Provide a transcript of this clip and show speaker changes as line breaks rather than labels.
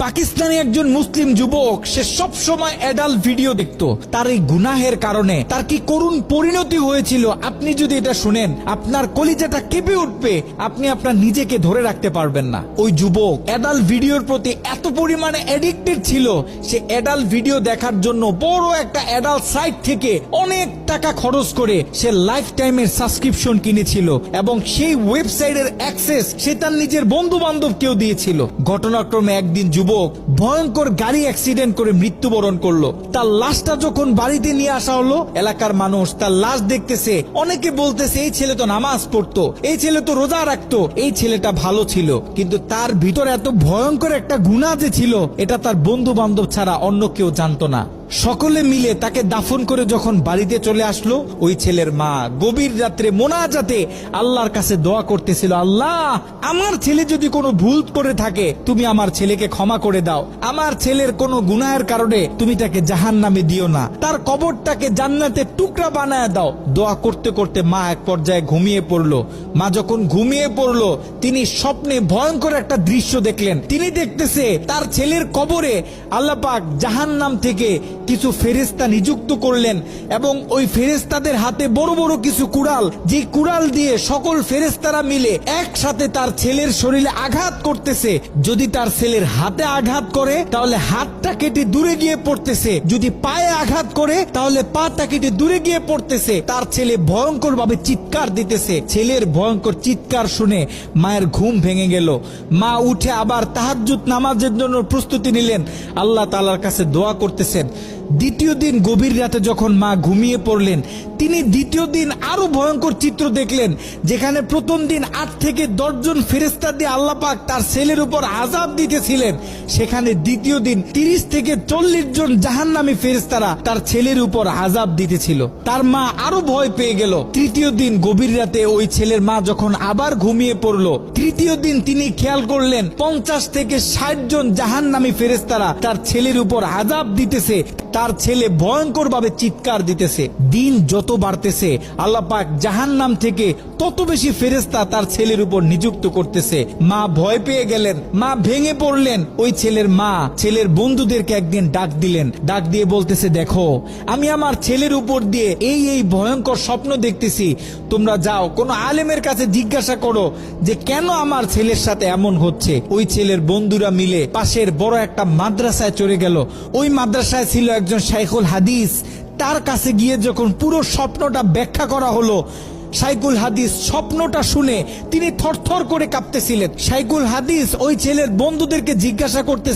পাকিস্তানি একজন মুসলিম যুবক, সে সব সময় অ্যাডাল্ট ভিডিও দেখতো। তার এই গুনাহের কারণে তার কি করুণ পরিণতি হয়েছিল আপনি যদি এটা শুনেন, আপনার কলিজাটা কেঁপে উঠবে, আপনি আপনার নিজেকে ধরে রাখতে পারবেন না। ওই যুবক অ্যাডাল্ট ভিডিওর প্রতি এত পরিমাণে অ্যাডিক্টেড ছিল, সে অ্যাডাল্ট ভিডিও দেখার জন্য বড় একটা অ্যাডাল্ট সাইট থেকে অনেক টাকা খরচ করে সে লাইফ টাইমের সাবস্ক্রিপশন কিনেছিল এবং সেই ওয়েবসাইটের অ্যাক্সেস সে তার নিজের বন্ধু বান্ধবকেও দিয়েছিল। ঘটনাক্রমে একদিন যুবক ভয়ঙ্কর গাড়ি অ্যাক্সিডেন্ট করে মৃত্যুবরণ করলো। তার লাশটা যখন বাড়িতে নিয়ে আসা হলো, এলাকার মানুষ তার লাশ দেখতেছে, অনেকে বলতেছে এই ছেলে তো নামাজ পড়তো, এই ছেলে তো রোজা রাখতো, এই ছেলেটা ভালো ছিল। কিন্তু তার ভিতরে এত ভয়ঙ্কর একটা গুনাহ যে ছিল, এটা তার বন্ধু বান্ধব ছাড়া অন্য কেউ জানতো না। সকলে মিলে তাকে দাফন করে যখন বাড়িতে চলে আসলো, ওই ছেলের মা গভীর রাত্রে মোনাজাতে আল্লাহর কাছে দোয়া করতেছিল, আল্লাহ আমার ছেলে যদি কোনো ভুল করে থাকে তুমি আমার ছেলেকে ক্ষমা করে দাও, আমার ছেলের কোনো গুনাহের কারণে তুমি তাকে জাহান্নামে দিও না, তার কবরটাকে জান্নাতের টুকরা বানায় দাও। দোয়া করতে করতে মা এক পর্যায়ে ঘুমিয়ে পড়লো। মা যখন ঘুমিয়ে পড়লো, তিনি স্বপ্নে ভয়ঙ্কর একটা দৃশ্য দেখলেন। তিনি দেখতেছে তার ছেলের কবরে আল্লাহ পাক জাহান্নাম থেকে কিছু ফেরেশতা নিযুক্ত করলেন এবং ওই ফেরেশতাদের হাতে বড় বড় কিছু কুড়াল, যে কুড়াল দিয়ে সকল ফেরেশতারা মিলে একসাথে তার ছেলের শরীরে আঘাত করতেছে। যদি তার ছেলের হাতে আঘাত করে তাহলে হাতটা কেটে দূরে গিয়ে পড়তেছে, যদি পায়ে আঘাত করে তাহলে পাটা কেটে দূরে গিয়ে পড়তেছে। তার ছেলে ভয়ঙ্কর ভাবে চিৎকার দিতেছে। ছেলের ভয়ঙ্কর চিৎকার শুনে মায়ের ঘুম ভেঙে গেল। মা উঠে আবার তাহাজ্জুদ নামাজের জন্য প্রস্তুতি নিলেন, আল্লাহ তাআলার কাছে দোয়া করতেছেন। দ্বিতীয় দিন গভীর রাতে যখন মা ঘুমিয়ে পড়লেন, তিনি দ্বিতীয় দিন আরো ভয়ঙ্কর চিত্র দেখলেন, যেখানে প্রথম দিন 8 থেকে 10 জন ফেরেশতা দিয়ে আল্লাহ পাক তার ছেলের উপর আযাব দিতেছিলেন, সেখানে দ্বিতীয় দিন 30 থেকে 40 জন জাহান্নামী ফেরেশতারা তার ছেলের উপর আযাব দিতেছিল। তার মা আরো ভয় পেয়ে গেল। তৃতীয় দিন গভীর রাতে ওই ছেলের মা যখন আবার ঘুমিয়ে পড়লো, তৃতীয় দিন তিনি খেয়াল করলেন 50 থেকে 60 জন জাহান্নামী ফেরেশতারা তার ছেলের উপর আযাব দিতেছে। তার ছেলে ভয়ঙ্কর ভাবে চিৎকার দিতেছে। দিন যত বাড়তেছে আল্লাহ পাক জাহান্নাম থেকে তত বেশি ফেরেশতা তার ছেলের উপর নিযুক্ত করতেছে। মা ভয় পেয়ে গেলেন, মা ভেঙে পড়লেন। ওই ছেলের মা ছেলের বন্ধুদেরকে একদিন ডাক দিলেন, ডাক দিয়ে বলতেছে, দেখো আমি আমার ছেলের উপর দিয়ে এই ভয়ঙ্কর স্বপ্ন দেখতেছি, তোমরা যাও কোনো আলেমের কাছে জিজ্ঞাসা করো যে কেন আমার ছেলের সাথে এমন হচ্ছে। ওই ছেলের বন্ধুরা মিলে পাশের বড় একটা মাদ্রাসায় চলে গেল। ওই মাদ্রাসায় ছিল একজন শাইখুল হাদিস। তার কাছে গিয়ে যখন পুরো স্বপ্নটা ব্যাখ্যা করা হলো, শাইখুল হাদিস স্বপ্নটা শুনে তিনি থরথর করে কাঁপতেছিলেন। শাইখুল হাদিস ওই ছেলের বন্ধুদেরকে জিজ্ঞাসা করতে